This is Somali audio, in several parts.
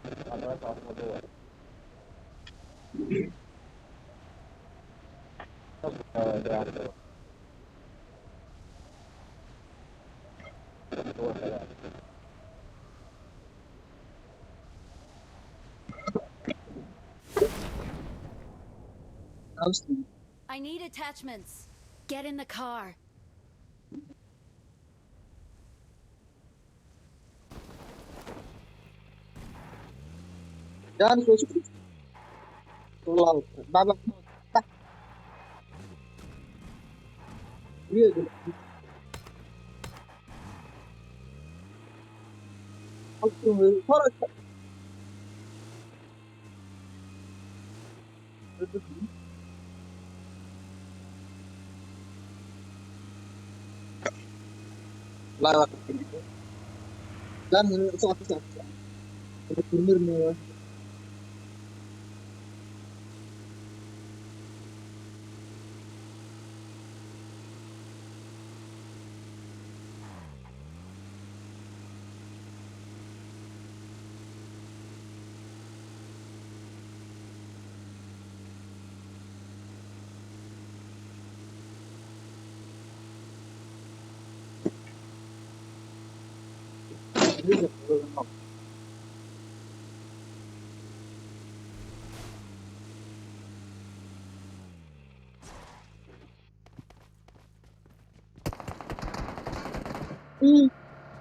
Agora tá uma do outro. Graças a Deus. Austin. I need attachments. Get in the car. Yani sosok laut. Baba tak dia je. Aku فرق لا لا dan sok sok bener nih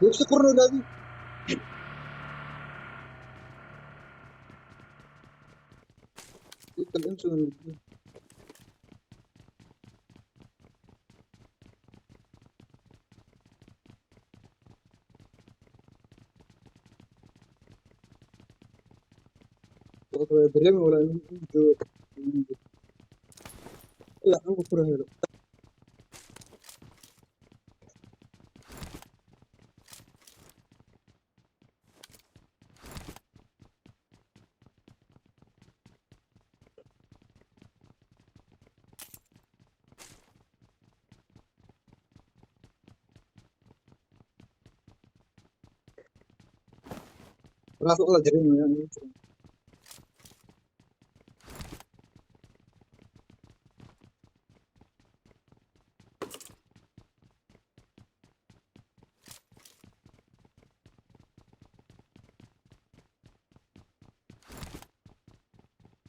بيفتكروا ده دي الانسان دريم ولا جو لا هو كره هيلو راس والله دريم يعني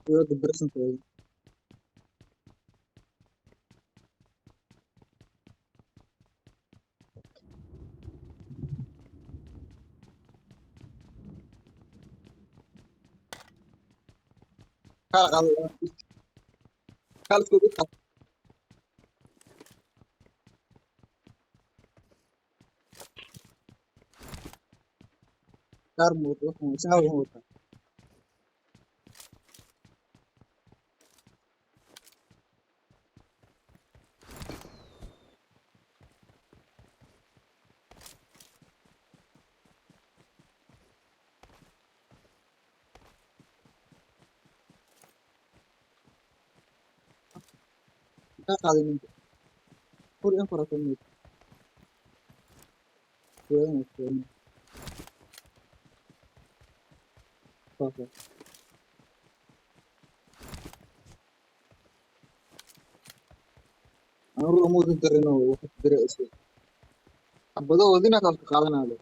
يا دبرسن كويس قال قال سكوت كار موت ساو موت قال من كل انفرا كميت وين وين فاضي انا روح موت درينو وقت دري اسود بدو ودينا قال قادنا هذا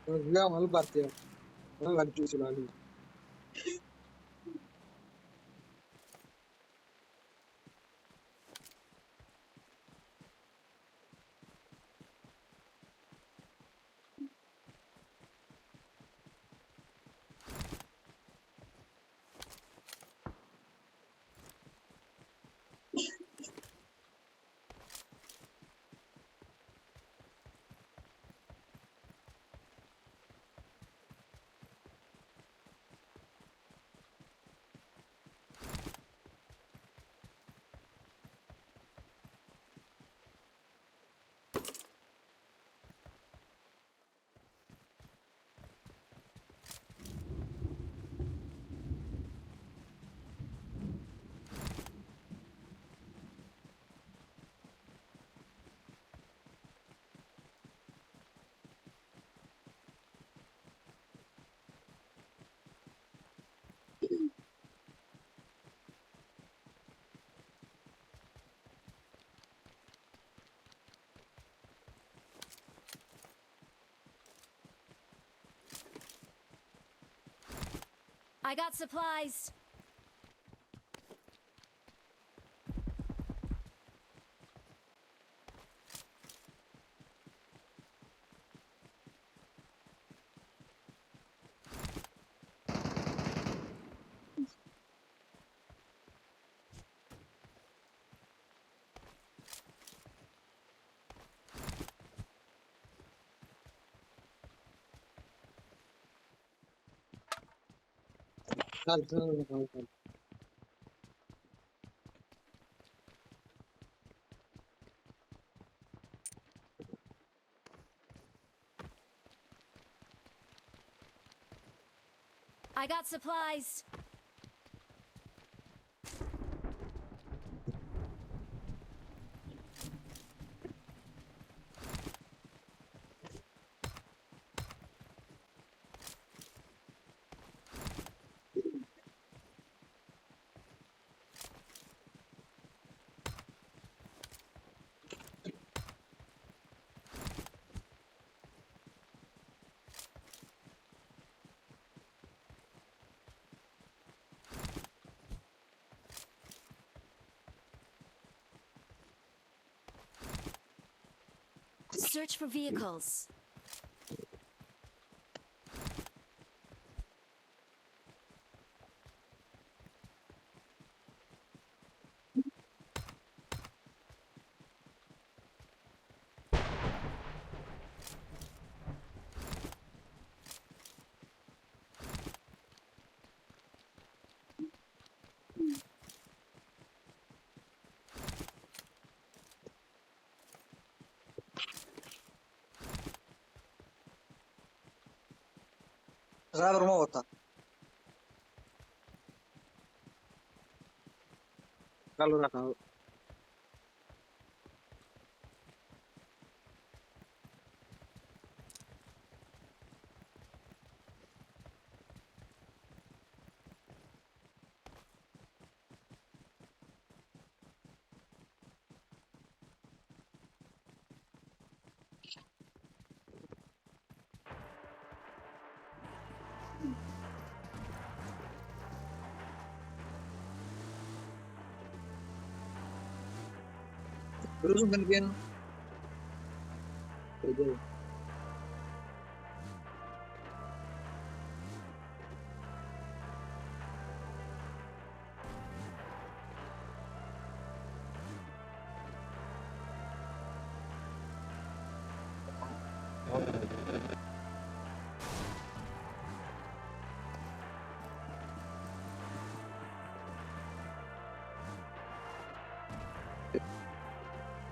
لا ما البارتي انا لا جوش لا I got supplies. Gel şuna bak abi. I got supplies. Search for vehicles. غابر ما وطا. قالوا لك أهو. Terus kemudian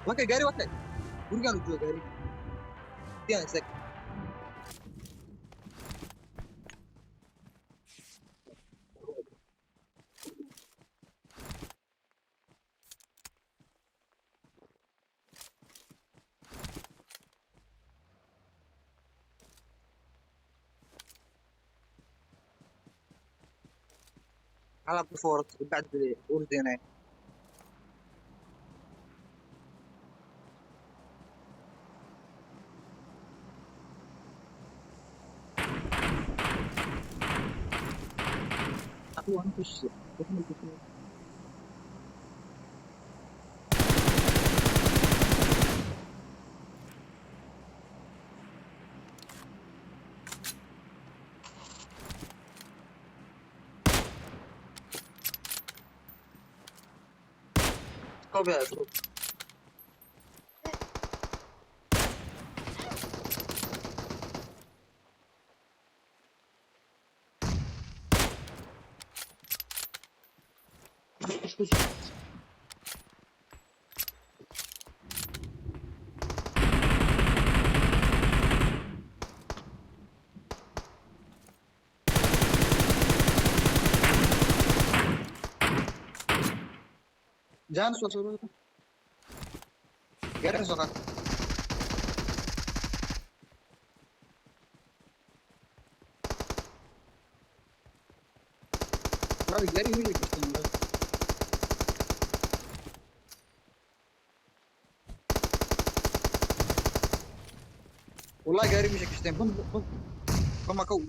pakai gari pakai. Bukan juga gari. Dia sek. على بفورت بعد وردينا. aku antus kau biasa jangan suara gari suara gari ini والله قاري مش كشتين بن بن بن ما كو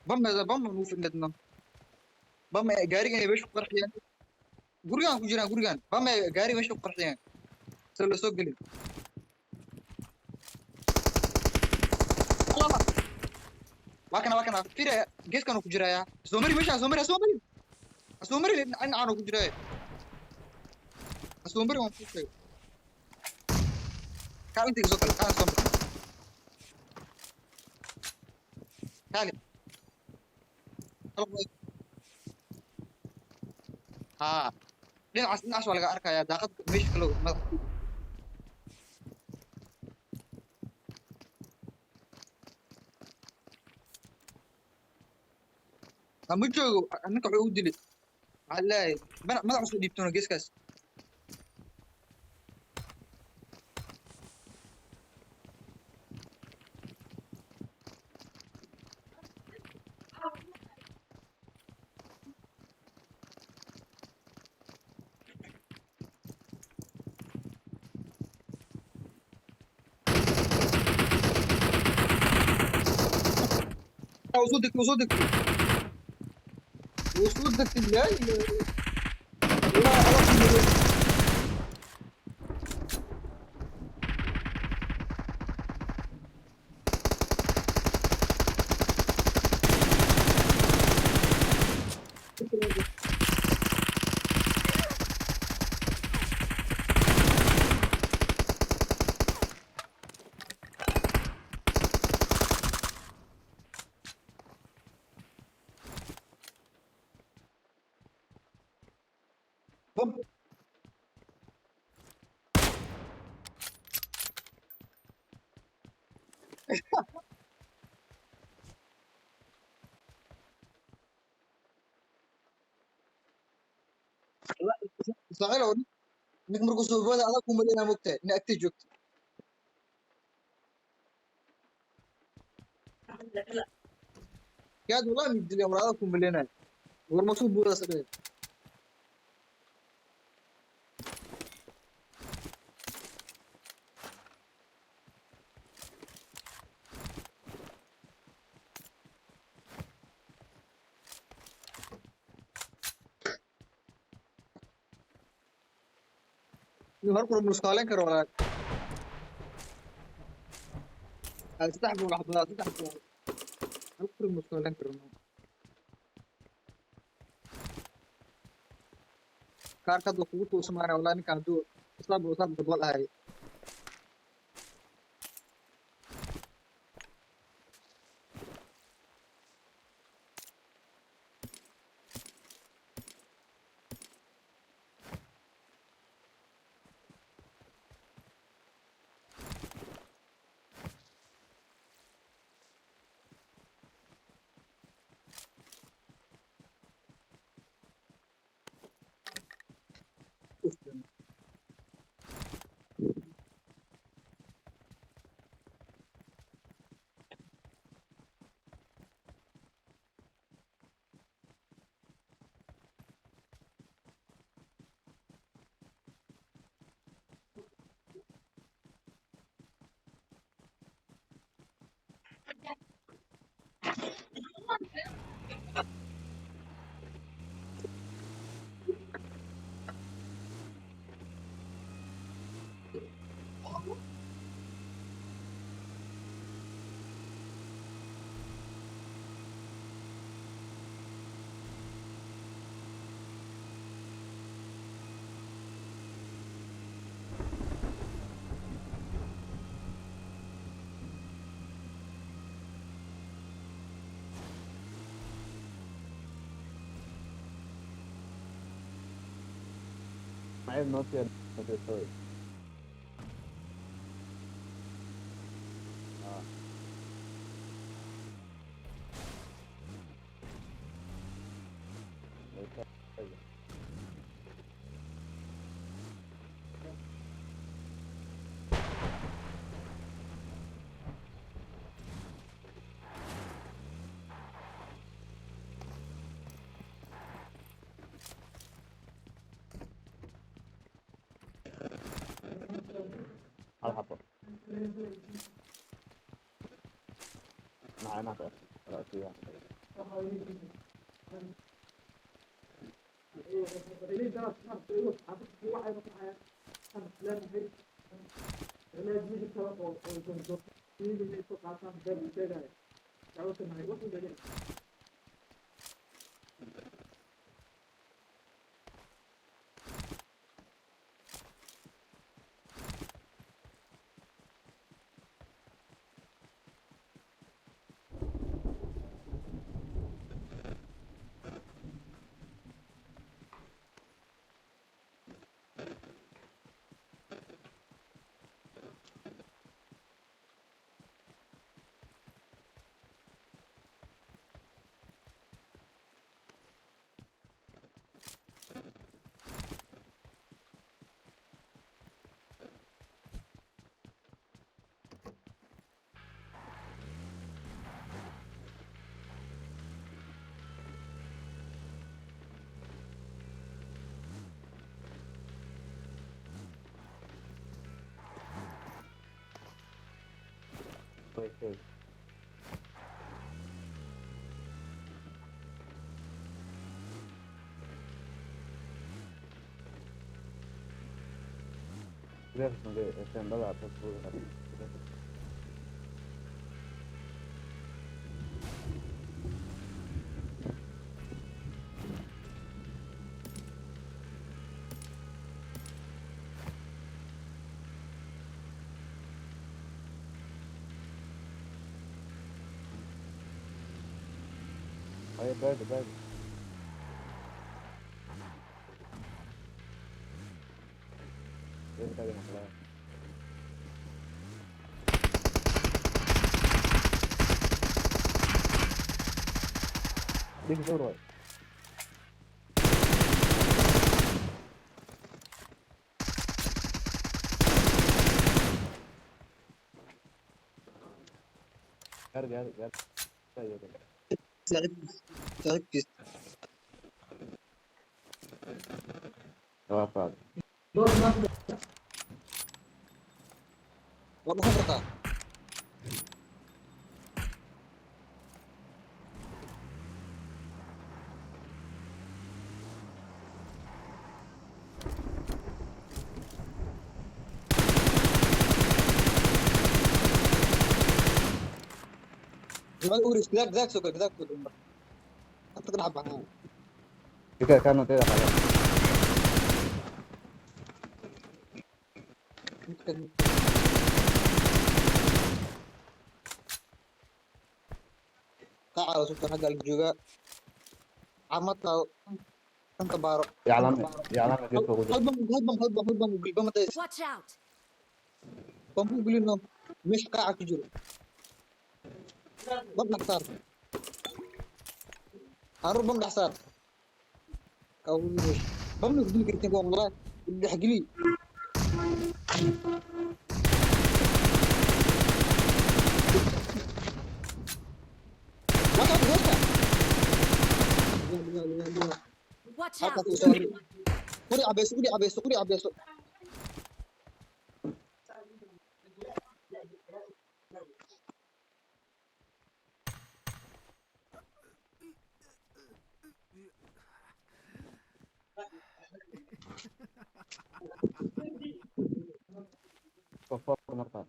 bam nu fidnadna bam gaarigan ay meesha ku qarxiyaan gurigan ku jiraan gurigan bam gaari meesha ku qarxiyaan soo la soo gelin Allah waa kana fira geeskan ku jiraya soo mari meesha soo mari in aan ku jiraya soo mari waan ku sheegay ka inta soo kale ka soo mari kale ha dhinacaas waa laga arkayaa daaqad meesha kale madax ama joogo ninka wuxuu u dilay wallahi madax soo dhiibtona geeskaas وصدق لا لا صحيح لو انك مرقص بودا على كم مدينه مقطع ان اكتي جوكت يا والله من الدنيا مرا كم مدينه ورمسو بودا سبب هر كل مسكالين كرو ولا تستحبوا لحظات تستحبوا هر كل مسكالين كرو كار كدو كوتو سمارا ولا ني كان دو صاب دبل هاي I have not yet noticed, sorry. Okay. I'll hop up. Nah, not that. See ya. Foi, foi. Deve responder, essa anda lá, para segurar. Olha, pega, pega. Ele pega na praia. Diga, Zoro. Carga, carga. Aí, ok. saaxiibkiis Waa faad. waa dhufan kartaa جمال أوريس كذاك سوكر كذاك سوكر أنت تلعب معاه Ika, kano tayo kaya. تعال سوكر حق الجوجا عمت أنت بارو Yaalam, yaalam jidka ku jiro. هل بم دايس Watch out! بم بقول إنه مش قاعد كجرو بم نحصار هنروح بم نحصار أو مش بم نقول لك أنت والله اللي حق لي وقعت وقعت Watch حركة out! وصار قولي عبيسو Kofar marka.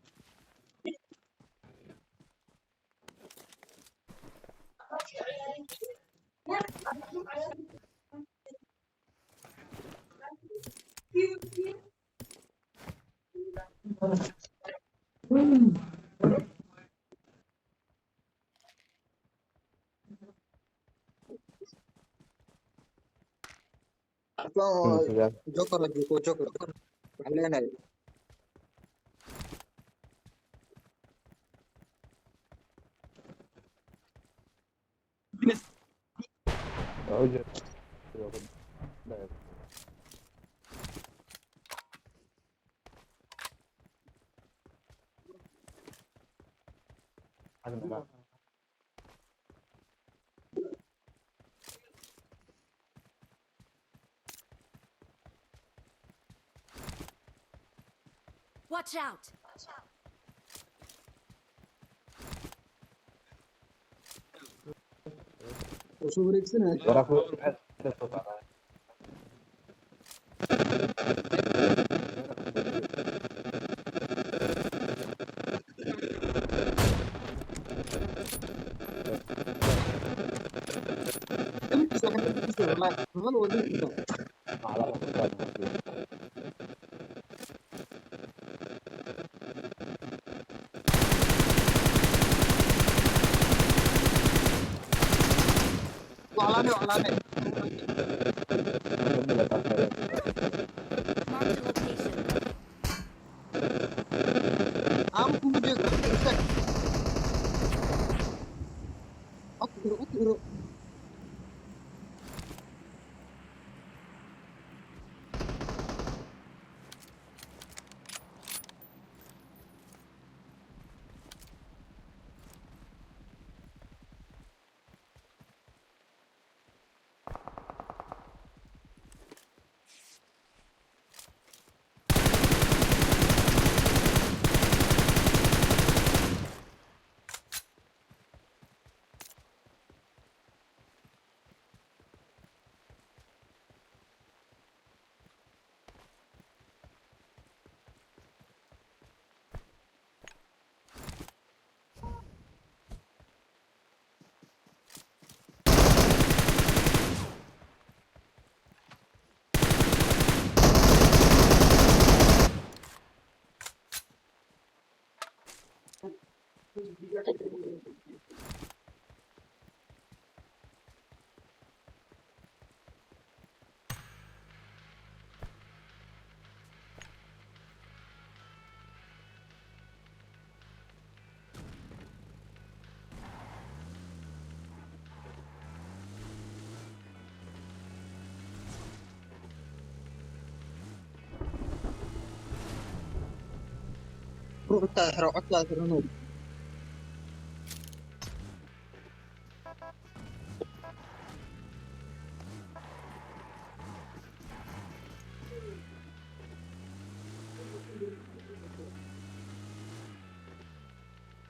Sudah. جوكر جوكر علينا Oh, iya. Baik. Ada enggak? Watch out! وشو بريكسنا تمكس واحد تمكس والله غلو وديك وعلاني Marked a location. عم كم جيك استك أطيرو روح الطاهرة اطلع الرنوب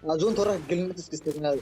أظن تروح قلنا تسكستين هذا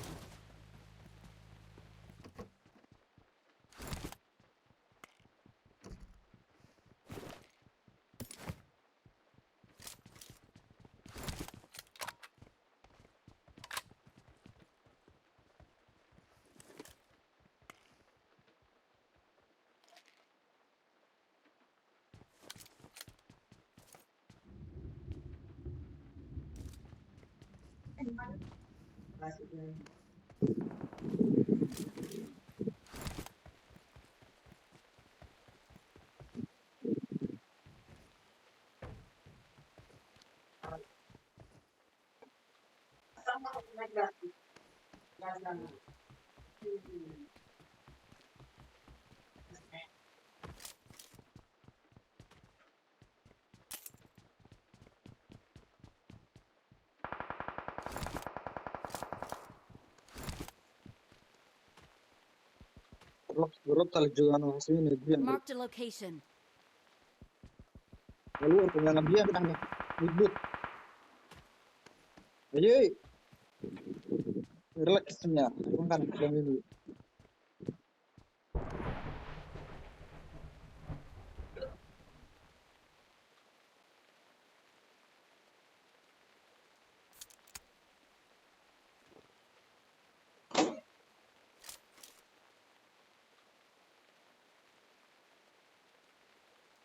رحت على الجوان وحسين البيان Marked a location. والورق أنا بيان نحن مضبوط أيي رلك السمية ما كان كلامي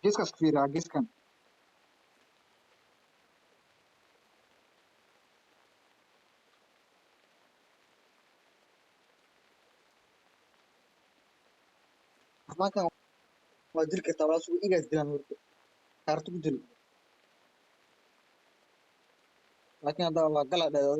جيس كاس كفيرة جيس كان ما كان وادير كتابات سو إيجاز دلان ورك كارتو دل لكن هذا والله قلع ده